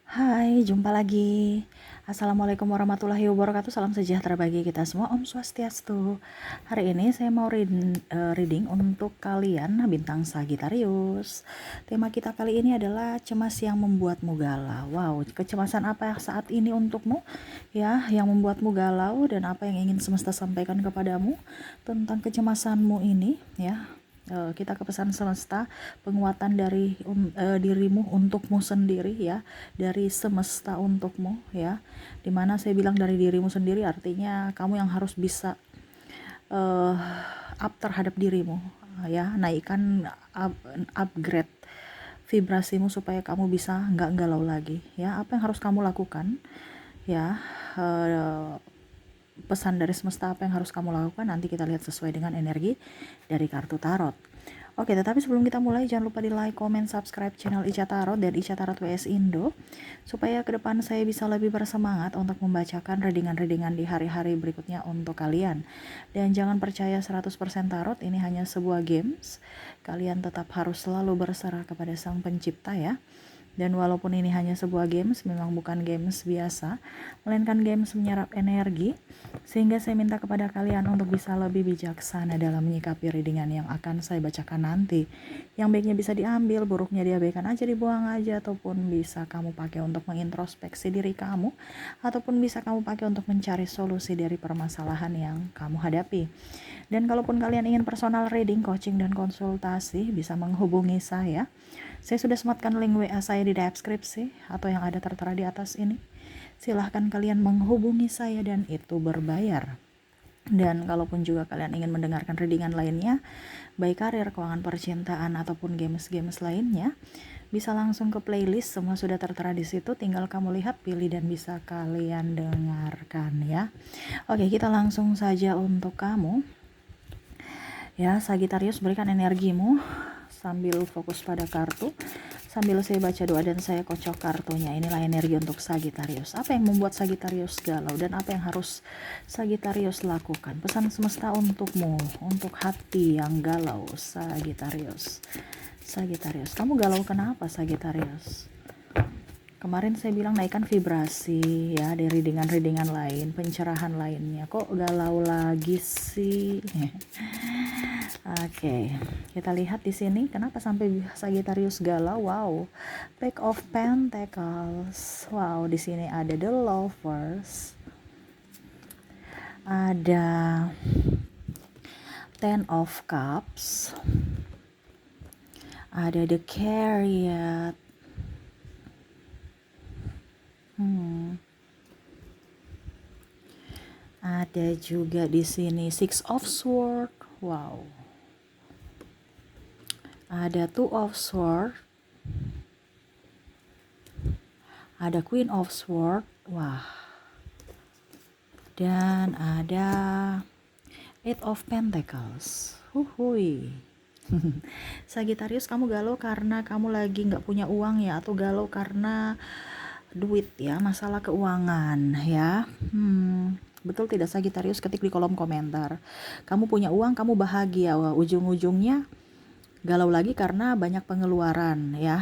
Hai, jumpa lagi. Assalamualaikum warahmatullahi wabarakatuh. Salam sejahtera bagi kita semua. Om Swastiastu. Hari ini saya mau reading untuk kalian bintang Sagittarius. Tema kita kali ini adalah cemas yang membuatmu galau. Wow, kecemasan apa saat ini untukmu? Ya, yang membuatmu galau dan apa yang ingin semesta sampaikan kepadamu tentang kecemasanmu ini, ya. Kita ke pesan semesta, penguatan dari dirimu untukmu sendiri, ya, dari semesta untukmu, ya, dimana saya bilang dari dirimu sendiri artinya kamu yang harus bisa uh, up terhadap dirimu, ya, naikkan upgrade vibrasimu supaya kamu bisa nggak galau lagi, ya. Apa yang harus kamu lakukan, ya, pesan dari semesta apa yang harus kamu lakukan, nanti kita lihat sesuai dengan energi dari kartu tarot. Oke, tetapi sebelum kita mulai, jangan lupa di like, comment, subscribe channel Ica Tarot dan Ica Tarot WS Indo, supaya ke depan saya bisa lebih bersemangat untuk membacakan readingan-readingan di hari-hari berikutnya untuk kalian. Dan jangan percaya 100% tarot, ini hanya sebuah games. Kalian tetap harus selalu berserah kepada Sang Pencipta, ya. Dan walaupun ini hanya sebuah games, memang bukan games biasa, melainkan games menyerap energi, sehingga saya minta kepada kalian untuk bisa lebih bijaksana dalam menyikapi readingan yang akan saya bacakan nanti. Yang baiknya bisa diambil, buruknya diabaikan aja, dibuang aja, ataupun bisa kamu pakai untuk mengintrospeksi diri kamu, ataupun bisa kamu pakai untuk mencari solusi dari permasalahan yang kamu hadapi. Dan kalaupun kalian ingin personal reading, coaching, dan konsultasi, bisa menghubungi saya. Saya sudah sematkan link WA saya di deskripsi atau yang ada tertera di atas ini. Silahkan kalian menghubungi saya dan itu berbayar. Dan kalaupun juga kalian ingin mendengarkan readingan lainnya, baik karir, keuangan, percintaan, ataupun games-games lainnya, bisa langsung ke playlist, semua sudah tertera di situ, tinggal kamu lihat, pilih, dan bisa kalian dengarkan, ya. Oke, kita langsung saja untuk kamu. Ya, Sagittarius, berikan energimu sambil fokus pada kartu, sambil saya baca doa dan saya kocok kartunya. Inilah energi untuk Sagittarius. Apa yang membuat Sagittarius galau dan apa yang harus Sagittarius lakukan? Pesan semesta untukmu, untuk hati yang galau, Sagittarius. Sagittarius, kamu galau kenapa, Sagittarius? Kemarin saya bilang naikkan vibrasi, ya, dari readingan lain, pencerahan lainnya. Kok galau lagi sih? Oke, kita lihat di sini kenapa sampai Sagittarius galau. Wow, Pack of Pentacles. Wow, di sini ada The Lovers, ada Ten of Cups, ada The Chariot. Ada juga di sini Six of Swords. Wow. Ada Two of Swords, ada Queen of Swords, wah, dan ada Eight of Pentacles. Huhui. Sagittarius, kamu galau karena kamu lagi nggak punya uang, ya, atau galau karena duit, ya, masalah keuangan, ya. Betul tidak, Sagittarius? Ketik di kolom komentar. Kamu punya uang, kamu bahagia, wah, ujung-ujungnya galau lagi karena banyak pengeluaran, ya.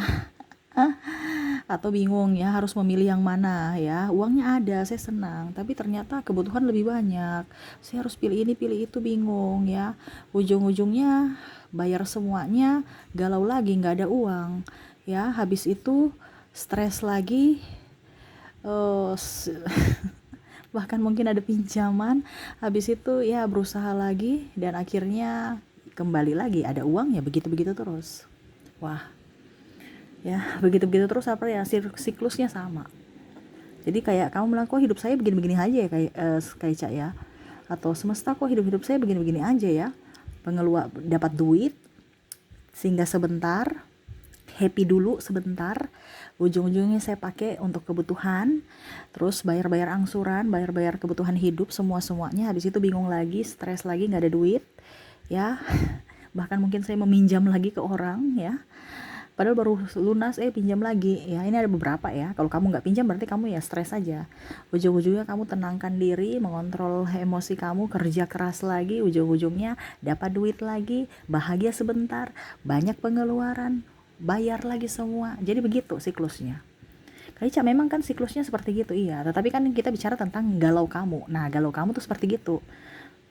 Atau bingung, ya, harus memilih yang mana, ya. Uangnya ada, saya senang, tapi ternyata kebutuhan lebih banyak, saya harus pilih ini pilih itu, bingung, ya. Ujung-ujungnya bayar semuanya, galau lagi, nggak ada uang, ya. Habis itu stres lagi, bahkan mungkin ada pinjaman, habis itu ya berusaha lagi dan akhirnya kembali lagi ada uang, ya, begitu-begitu terus. Wah, ya, begitu-begitu terus, apa ya, siklusnya sama. Jadi kayak kamu bilang, kok hidup saya begini-begini aja ya, kayak Cak, ya, atau semesta, kok hidup saya begini-begini aja ya. Pengeluar, dapat duit sehingga sebentar happy dulu sebentar, ujung-ujungnya saya pakai untuk kebutuhan, terus bayar-bayar angsuran, bayar-bayar kebutuhan hidup, semuanya, habis itu bingung lagi, stres lagi, nggak ada duit, ya. Bahkan mungkin saya meminjam lagi ke orang, ya, padahal baru lunas, pinjam lagi, ya. Ini ada beberapa, ya. Kalau kamu nggak pinjam berarti kamu ya stres aja. Ujung-ujungnya kamu tenangkan diri, mengontrol emosi kamu, kerja keras lagi, ujung-ujungnya dapat duit lagi, bahagia sebentar, banyak pengeluaran, bayar lagi semua. Jadi begitu siklusnya. Kak Ica, memang kan siklusnya seperti gitu, iya. Tetapi kan kita bicara tentang galau kamu. Nah, galau kamu tuh seperti gitu.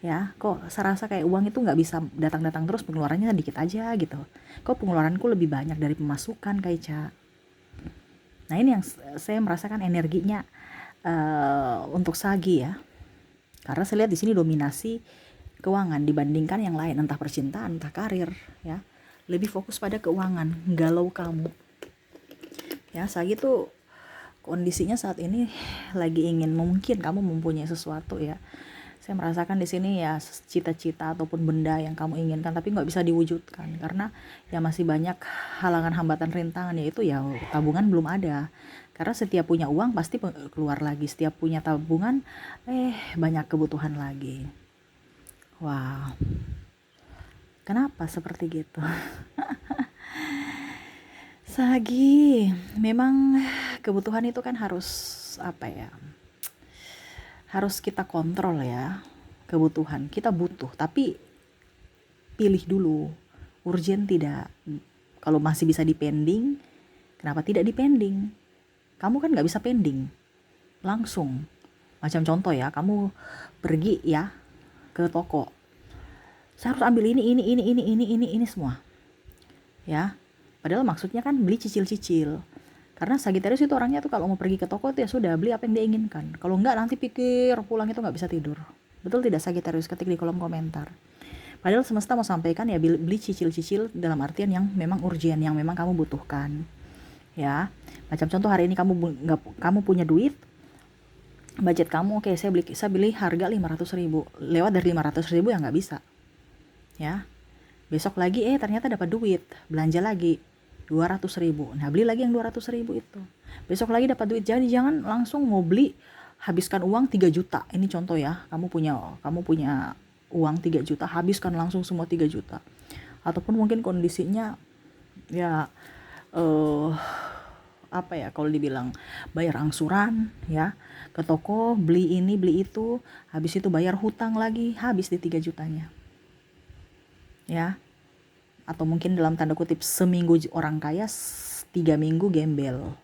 Ya, kok serasa kayak uang itu nggak bisa datang-datang terus, pengeluarannya dikit aja gitu. Kok pengeluaranku lebih banyak dari pemasukan, Kak Ica. Nah, ini yang saya merasakan energinya untuk Sagi ya. Karena saya lihat di sini dominasi keuangan dibandingkan yang lain, entah percintaan, entah karir, ya. Lebih fokus pada keuangan, galau kamu. Ya, Sagi tuh kondisinya saat ini lagi ingin, mungkin kamu mempunyai sesuatu ya. Saya merasakan di sini ya cita-cita ataupun benda yang kamu inginkan tapi nggak bisa diwujudkan karena ya masih banyak halangan, hambatan, rintangan, yaitu ya tabungan belum ada. Karena setiap punya uang pasti keluar lagi, setiap punya tabungan banyak kebutuhan lagi. Wow, kenapa seperti gitu? Sagi, memang kebutuhan itu kan harus apa ya? Harus kita kontrol ya. Kebutuhan kita butuh, tapi pilih dulu. Urgent tidak. Kalau masih bisa dipending, kenapa tidak dipending? Kamu kan nggak bisa pending langsung. Macam contoh ya, kamu pergi ya ke toko. Saya harus ambil ini semua. Ya. Padahal maksudnya kan beli cicil-cicil. Karena Sagittarius itu orangnya tuh kalau mau pergi ke toko itu ya sudah beli apa yang dia inginkan. Kalau enggak nanti pikir pulang itu nggak bisa tidur. Betul tidak Sagittarius? Ketik di kolom komentar. Padahal semesta mau sampaikan ya beli cicil-cicil dalam artian yang memang urgent, yang memang kamu butuhkan. Ya, macam contoh hari ini kamu punya duit, budget kamu oke, saya beli harga 500.000, lewat dari 500.000 ya nggak bisa. Ya, besok lagi ternyata dapat duit, belanja lagi 200.000. Nah, beli lagi yang 200.000 itu. Besok lagi dapat duit. Jadi jangan langsung mau beli habiskan uang 3 juta. Ini contoh ya, kamu punya uang 3 juta, habiskan langsung semua 3 juta. Ataupun mungkin kondisinya ya apa ya, kalau dibilang bayar angsuran ya, ke toko beli ini beli itu, habis itu bayar hutang lagi, habis di 3 jutanya. Ya, atau mungkin dalam tanda kutip seminggu orang kaya, 3 minggu gembel.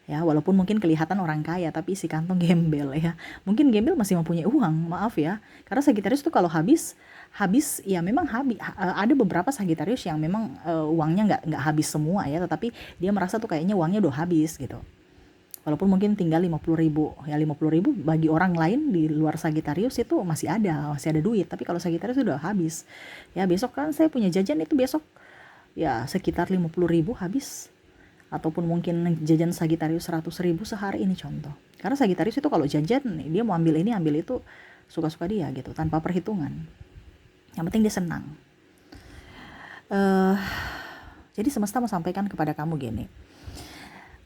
Ya, walaupun mungkin kelihatan orang kaya tapi isi kantong gembel ya. Mungkin gembel masih mempunyai uang, maaf ya. Karena Sagittarius tuh kalau habis ya memang habis. Ada beberapa Sagittarius yang memang uangnya nggak habis semua ya, tetapi dia merasa tuh kayaknya uangnya udah habis gitu. Walaupun mungkin tinggal 50.000 ya, 50.000 bagi orang lain di luar Sagittarius itu masih ada duit. Tapi kalau Sagittarius udah habis ya, besok kan saya punya jajan itu besok ya sekitar 50.000 habis. Ataupun mungkin jajan Sagittarius 100.000 sehari, ini contoh. Karena Sagittarius itu kalau jajan dia mau ambil ini ambil itu suka-suka dia gitu, tanpa perhitungan. Yang penting dia senang. Jadi semesta mau sampaikan kepada kamu gini,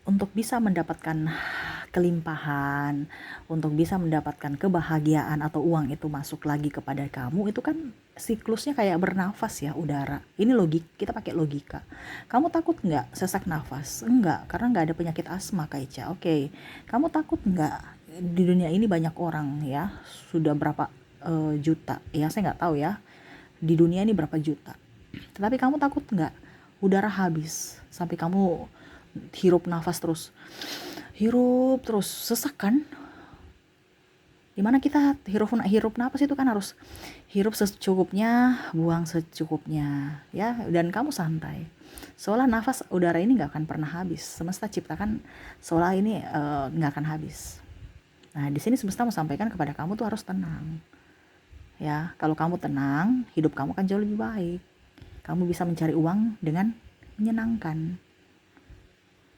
untuk bisa mendapatkan kelimpahan, untuk bisa mendapatkan kebahagiaan atau uang itu masuk lagi kepada kamu, itu kan siklusnya kayak bernafas ya, udara. Ini kita pakai logika. Kamu takut nggak sesak nafas? Enggak, karena nggak ada penyakit asma, Kak Ica. Oke. Kamu takut nggak di dunia ini banyak orang ya, sudah berapa juta? Ya saya nggak tahu ya, di dunia ini berapa juta. Tetapi kamu takut nggak udara habis sampai kamu hirup nafas terus, sesak kan? Dimana kita hirup nafas itu kan harus hirup secukupnya, buang secukupnya ya, dan kamu santai seolah nafas udara ini nggak akan pernah habis. Semesta ciptakan seolah ini nggak akan habis. Nah, di sini semesta mau sampaikan kepada kamu tuh harus tenang ya. Kalau kamu tenang, hidup kamu akan jauh lebih baik. Kamu bisa mencari uang dengan menyenangkan.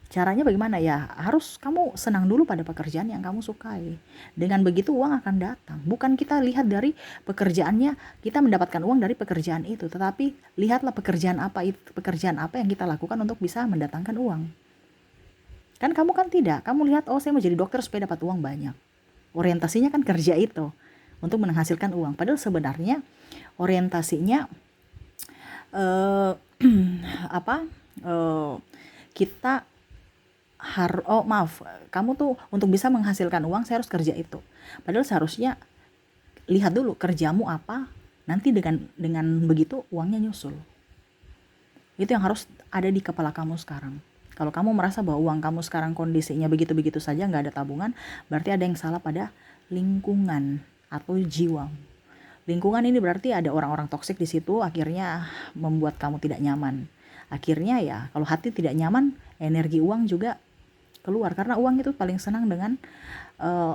Caranya bagaimana ya? Harus kamu senang dulu pada pekerjaan yang kamu sukai. Dengan begitu uang akan datang. Bukan kita lihat dari pekerjaannya, kita mendapatkan uang dari pekerjaan itu, tetapi lihatlah pekerjaan apa yang kita lakukan untuk bisa mendatangkan uang. Kan kamu kan tidak, kamu lihat saya mau jadi dokter supaya dapat uang banyak. Orientasinya kan kerja itu untuk menghasilkan uang. Padahal sebenarnya orientasinya kita kamu tuh untuk bisa menghasilkan uang saya harus kerja itu. Padahal seharusnya lihat dulu kerjamu apa, nanti dengan begitu uangnya nyusul. Itu yang harus ada di kepala kamu sekarang. Kalau kamu merasa bahwa uang kamu sekarang kondisinya begitu-begitu saja, nggak ada tabungan, berarti ada yang salah pada lingkungan atau jiwa. Lingkungan ini berarti ada orang-orang toksik di situ, akhirnya membuat kamu tidak nyaman. Akhirnya ya, kalau hati tidak nyaman, energi uang juga keluar. Karena uang itu paling senang dengan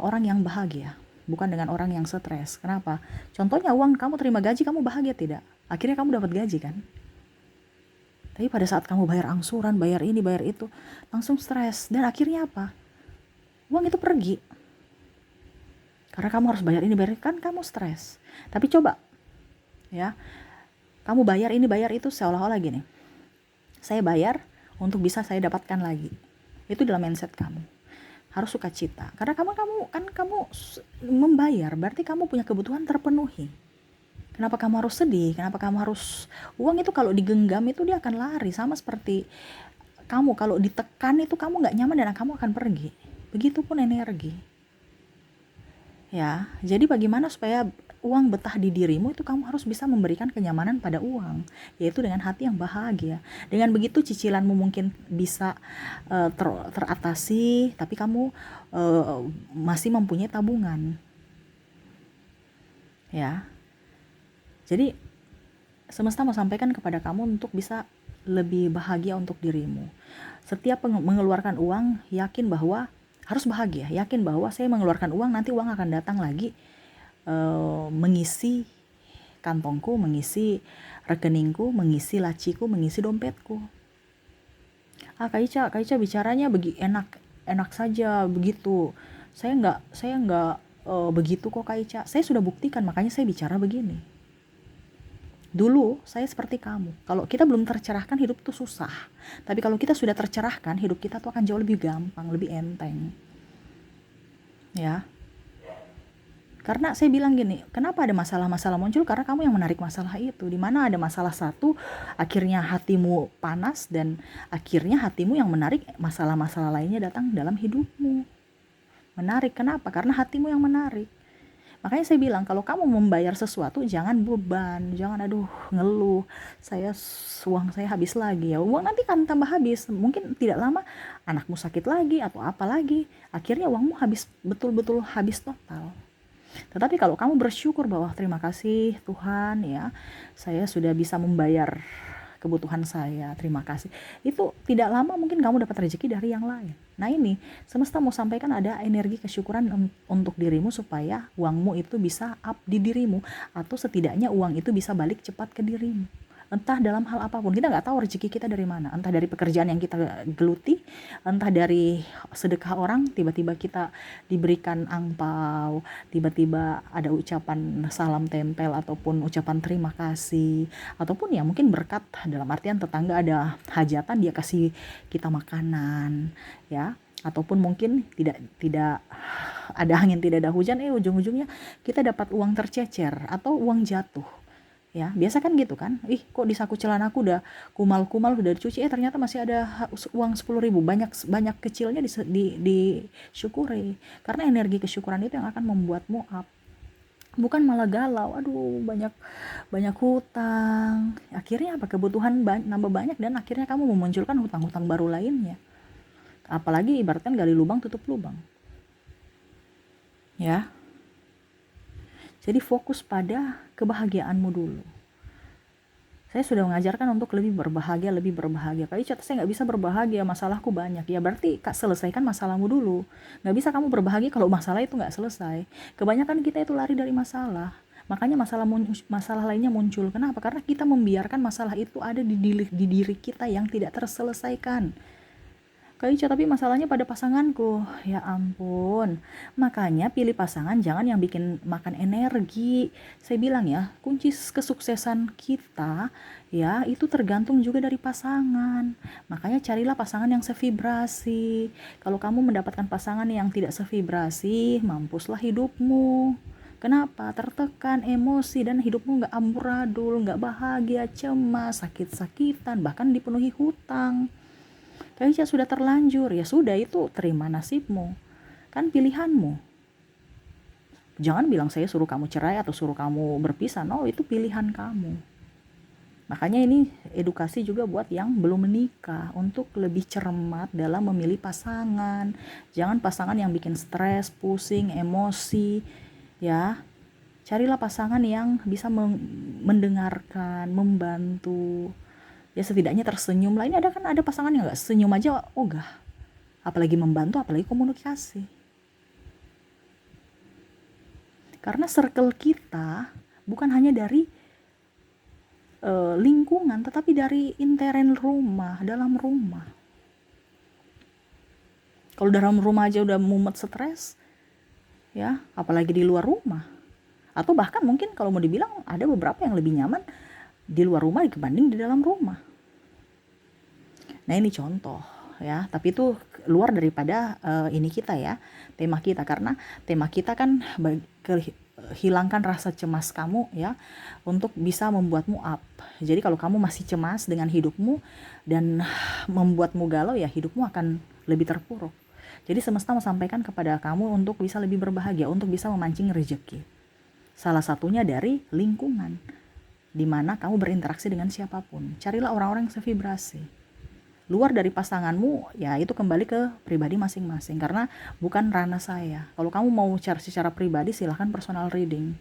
orang yang bahagia, bukan dengan orang yang stres. Kenapa? Contohnya uang, kamu terima gaji, kamu bahagia tidak? Akhirnya kamu dapat gaji kan? Tapi pada saat kamu bayar angsuran, bayar ini, bayar itu, langsung stres. Dan akhirnya apa? Uang itu pergi. Karena kamu harus bayar ini, bayar kan kamu stres. Tapi coba, ya, kamu bayar ini, bayar itu seolah-olah gini. Saya bayar untuk bisa saya dapatkan lagi. Itu dalam mindset kamu. Harus sukacita. Karena kamu membayar, berarti kamu punya kebutuhan terpenuhi. Kenapa kamu harus sedih? Kenapa kamu harus... Uang itu kalau digenggam itu dia akan lari. Sama seperti kamu kalau ditekan itu kamu gak nyaman dan kamu akan pergi. Begitupun energi. Ya, jadi bagaimana supaya uang betah di dirimu, itu kamu harus bisa memberikan kenyamanan pada uang, yaitu dengan hati yang bahagia. Dengan begitu cicilanmu mungkin bisa teratasi, tapi kamu masih mempunyai tabungan. Ya. Jadi semesta mau sampaikan kepada kamu untuk bisa lebih bahagia untuk dirimu. Setiap mengeluarkan uang, yakin bahwa harus bahagia, yakin bahwa saya mengeluarkan uang, nanti uang akan datang lagi mengisi kantongku, mengisi rekeningku, mengisi laciku, mengisi dompetku. Kak Ica bicaranya enak saja begitu. Saya nggak begitu kok Kak Ica. Saya sudah buktikan, makanya saya bicara begini. Dulu saya seperti kamu. Kalau kita belum tercerahkan, hidup tuh susah. Tapi kalau kita sudah tercerahkan, hidup kita tuh akan jauh lebih gampang, lebih enteng. Ya. Karena saya bilang gini, kenapa ada masalah-masalah muncul? Karena kamu yang menarik masalah itu. Di mana ada masalah satu, akhirnya hatimu panas dan akhirnya hatimu yang menarik masalah-masalah lainnya datang dalam hidupmu. Menarik, kenapa? Karena hatimu yang menarik. Makanya saya bilang, kalau kamu membayar sesuatu, jangan beban, jangan ngeluh, uang saya habis lagi. Ya uang nanti kan tambah habis, mungkin tidak lama anakmu sakit lagi atau apa lagi, akhirnya uangmu habis, betul-betul habis total. Tetapi kalau kamu bersyukur bahwa terima kasih Tuhan ya, saya sudah bisa membayar kebutuhan saya, terima kasih. Itu tidak lama mungkin kamu dapat rezeki dari yang lain. Nah ini, semesta mau sampaikan ada energi kesyukuran untuk dirimu supaya uangmu itu bisa up di dirimu, atau setidaknya uang itu bisa balik cepat ke dirimu. Entah dalam hal apapun, kita nggak tahu rezeki kita dari mana, entah dari pekerjaan yang kita geluti, entah dari sedekah orang, tiba-tiba kita diberikan angpau, tiba-tiba ada ucapan salam tempel ataupun ucapan terima kasih, ataupun ya mungkin berkat dalam artian tetangga ada hajatan dia kasih kita makanan ya, ataupun mungkin tidak ada angin, tidak ada hujan, ujung-ujungnya kita dapat uang tercecer atau uang jatuh. Ya, biasa kan gitu kan, kok di saku celanaku udah kumal-kumal, udah dicuci, ternyata masih ada uang 10.000, banyak kecilnya disyukuri, karena energi kesyukuran itu yang akan membuatmu up, bukan malah galau, banyak hutang, akhirnya apa, kebutuhan nambah banyak, dan akhirnya kamu memunculkan hutang-hutang baru lainnya, apalagi ibaratkan gali lubang tutup lubang ya. Jadi fokus pada kebahagiaanmu dulu. Saya sudah mengajarkan untuk lebih berbahagia. Kak Ica, saya nggak bisa berbahagia, masalahku banyak. Ya berarti selesaikan masalahmu dulu. Nggak bisa kamu berbahagia kalau masalah itu nggak selesai. Kebanyakan kita itu lari dari masalah. Makanya masalah lainnya muncul. Kenapa? Karena kita membiarkan masalah itu ada di diri kita yang tidak terselesaikan. Kak Ica, tapi masalahnya pada pasanganku. Ya ampun. Makanya pilih pasangan jangan yang bikin makan energi. Saya bilang ya, kunci kesuksesan kita ya itu tergantung juga dari pasangan. Makanya carilah pasangan yang sevibrasi. Kalau kamu mendapatkan pasangan yang tidak sevibrasi, mampuslah hidupmu. Kenapa? Tertekan, emosi, dan hidupmu gak amburadul, gak bahagia, cemas, sakit-sakitan, bahkan dipenuhi hutang. Kayaknya sudah terlanjur, ya sudah, itu terima nasibmu, kan pilihanmu. Jangan bilang saya suruh kamu cerai atau suruh kamu berpisah, no, itu pilihan kamu Makanya ini edukasi juga buat yang belum menikah, untuk lebih cermat dalam memilih pasangan. Jangan pasangan yang bikin stres, pusing, emosi, ya. Carilah pasangan yang bisa mendengarkan, membantu. Ya setidaknya tersenyum lah. Ini ada pasangan yang nggak senyum aja ogah. Apalagi membantu, apalagi komunikasi. Karena circle kita bukan hanya dari lingkungan, tetapi dari intern rumah, dalam rumah. Kalau dalam rumah aja udah mumet stres, ya, apalagi di luar rumah. Atau bahkan mungkin kalau mau dibilang ada beberapa yang lebih nyaman di luar rumah dibanding di dalam rumah. Nah ini contoh ya, tapi itu luar daripada ini kita ya, tema kita, karena tema kita kan hilangkan rasa cemas kamu ya, untuk bisa membuatmu up. Jadi kalau kamu masih cemas dengan hidupmu dan membuatmu galau, ya hidupmu akan lebih terpuruk. Jadi semesta mau sampaikan kepada kamu untuk bisa lebih berbahagia, untuk bisa memancing rezeki. Salah satunya dari lingkungan, di mana kamu berinteraksi dengan siapapun. Carilah orang-orang yang sevibrasi. Luar dari pasanganmu, ya itu kembali ke pribadi masing-masing, karena bukan ranah saya. Kalau kamu mau cari secara pribadi, silahkan personal reading.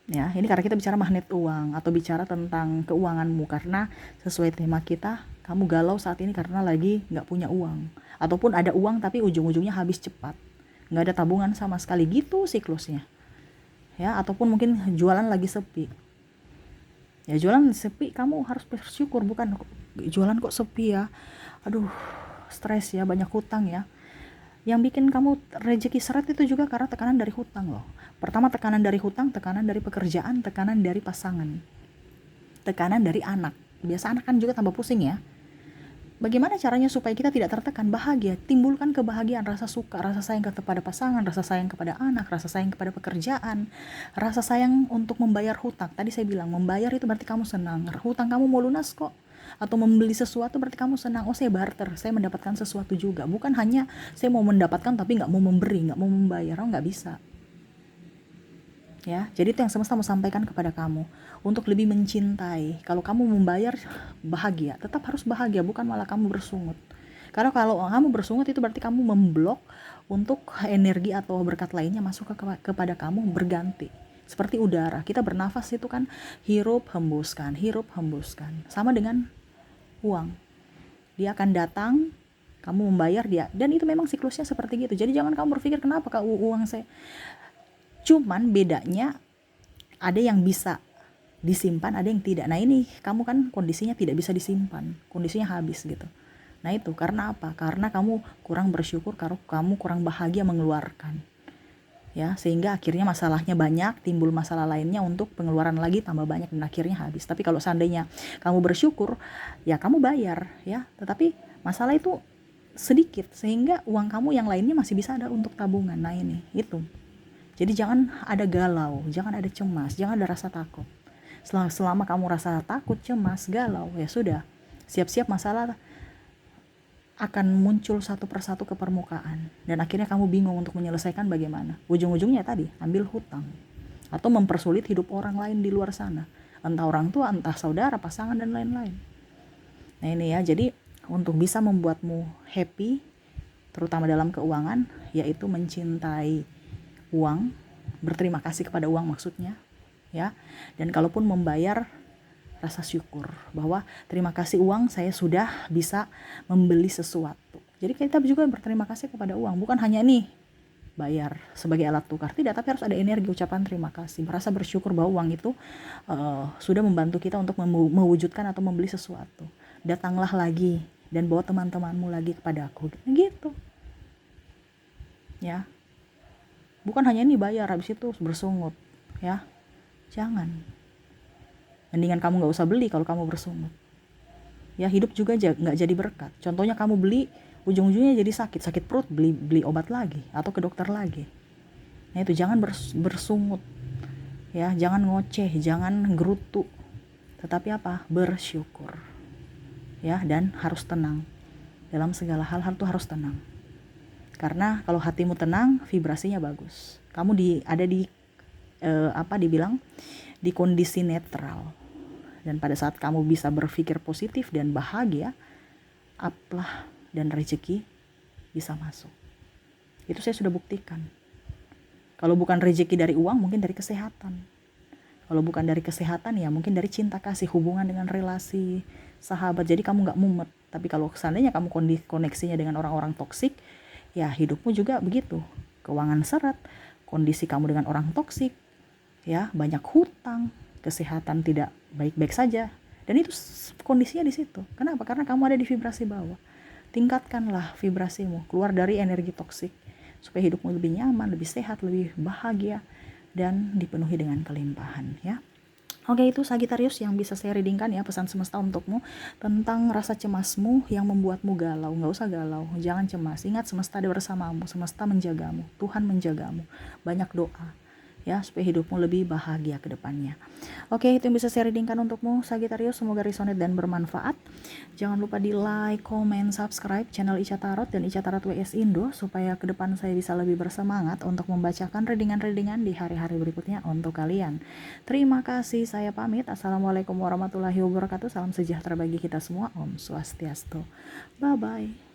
Ya, ini karena kita bicara magnet uang atau bicara tentang keuanganmu, karena sesuai tema kita, kamu galau saat ini karena lagi nggak punya uang, ataupun ada uang tapi ujung-ujungnya habis cepat, nggak ada tabungan sama sekali, gitu siklusnya. Ya, ataupun mungkin jualan lagi sepi. Ya jualan sepi, kamu harus bersyukur, bukan jualan kok sepi ya, aduh stres ya, banyak hutang ya. Yang bikin kamu rezeki seret itu juga karena tekanan dari hutang loh. Pertama tekanan dari hutang, tekanan dari pekerjaan, tekanan dari pasangan, tekanan dari anak. Biasa anak kan juga tambah pusing ya. Bagaimana caranya supaya kita tidak tertekan? Bahagia, timbulkan kebahagiaan, rasa suka, rasa sayang kepada pasangan, rasa sayang kepada anak, rasa sayang kepada pekerjaan, rasa sayang untuk membayar hutang. Tadi saya bilang membayar itu berarti kamu senang. Hutang kamu mau lunas kok. Atau membeli sesuatu berarti kamu senang. Oh saya barter, saya mendapatkan sesuatu juga. Bukan hanya saya mau mendapatkan tapi nggak mau memberi, nggak mau membayar. Oh nggak bisa. Ya, jadi itu yang semesta mau sampaikan kepada kamu, untuk lebih mencintai. Kalau kamu membayar bahagia, tetap harus bahagia, bukan malah kamu bersungut. Karena kalau kamu bersungut itu berarti kamu memblok untuk energi atau berkat lainnya masuk kepada kamu, berganti. Seperti udara, kita bernafas itu kan hirup hembuskan, hirup hembuskan. Sama dengan uang, dia akan datang, kamu membayar dia, dan itu memang siklusnya seperti gitu. Jadi jangan kamu berpikir kenapa kak uang saya. Cuman bedanya ada yang bisa disimpan, ada yang tidak. Nah ini kamu kan kondisinya tidak bisa disimpan, kondisinya habis gitu. Nah itu karena apa? Karena kamu kurang bersyukur, kamu kurang bahagia mengeluarkan. Ya, sehingga akhirnya masalahnya banyak, timbul masalah lainnya, untuk pengeluaran lagi tambah banyak dan akhirnya habis. Tapi kalau seandainya kamu bersyukur, ya kamu bayar ya, tetapi masalah itu sedikit sehingga uang kamu yang lainnya masih bisa ada untuk tabungan. Nah ini itu. Jadi jangan ada galau, jangan ada cemas, jangan ada rasa takut. Selama kamu rasa takut, cemas, galau, ya sudah, siap-siap masalah akan muncul satu persatu ke permukaan. Dan akhirnya kamu bingung untuk menyelesaikan bagaimana. Ujung-ujungnya tadi, ambil hutang. Atau mempersulit hidup orang lain di luar sana. Entah orang tua, entah saudara, pasangan, dan lain-lain. Nah ini ya, jadi untuk bisa membuatmu happy, terutama dalam keuangan, yaitu mencintai uang, berterima kasih kepada uang maksudnya ya. Dan kalaupun membayar, rasa syukur bahwa terima kasih uang, saya sudah bisa membeli sesuatu. Jadi kita juga berterima kasih kepada uang, bukan hanya nih bayar sebagai alat tukar, tidak, tapi harus ada energi ucapan terima kasih, merasa bersyukur bahwa uang itu sudah membantu kita untuk mewujudkan atau membeli sesuatu. Datanglah lagi dan bawa teman-temanmu lagi kepada aku gitu ya. Bukan hanya ini bayar habis itu bersungut ya, jangan. Mendingan kamu gak usah beli kalau kamu bersungut ya. Hidup juga gak jadi berkat. Contohnya kamu beli, ujung-ujungnya jadi sakit perut, beli obat lagi atau ke dokter lagi. Nah itu jangan bersungut ya, jangan ngoceh, jangan gerutu, tetapi apa, bersyukur ya. Dan harus tenang dalam segala hal tuh, harus tenang. Karena kalau hatimu tenang, vibrasinya bagus. Kamu ada di dibilang di kondisi netral. Dan pada saat kamu bisa berpikir positif dan bahagia, uplah dan rezeki bisa masuk. Itu saya sudah buktikan. Kalau bukan rezeki dari uang, mungkin dari kesehatan. Kalau bukan dari kesehatan, ya mungkin dari cinta kasih, hubungan dengan relasi sahabat. Jadi kamu gak mumet. Tapi kalau seandainya kamu koneksinya dengan orang-orang toksik, ya hidupmu juga begitu. Keuangan seret, kondisi kamu dengan orang toksik, ya banyak hutang, kesehatan tidak baik-baik saja. Dan itu kondisinya di situ. Kenapa? Karena kamu ada di vibrasi bawah. Tingkatkanlah vibrasimu, keluar dari energi toksik, supaya hidupmu lebih nyaman, lebih sehat, lebih bahagia, dan dipenuhi dengan kelimpahan, ya. Oke, itu Sagitarius yang bisa saya readingkan ya, pesan semesta untukmu tentang rasa cemasmu yang membuatmu galau. Nggak usah galau, jangan cemas. Ingat, semesta ada bersamamu, semesta menjagamu, Tuhan menjagamu. Banyak doa ya, supaya hidupmu lebih bahagia ke depannya. Oke, itu yang bisa saya readingkan untukmu Sagitarius, semoga resonate dan bermanfaat. Jangan lupa di like, comment, subscribe channel Ica Tarot dan Ica Tarot WS Indo, supaya ke depan saya bisa lebih bersemangat untuk membacakan readingan-readingan di hari-hari berikutnya untuk kalian. Terima kasih, saya pamit. Assalamualaikum warahmatullahi wabarakatuh. Salam sejahtera bagi kita semua. Om Swastiastu. Bye bye.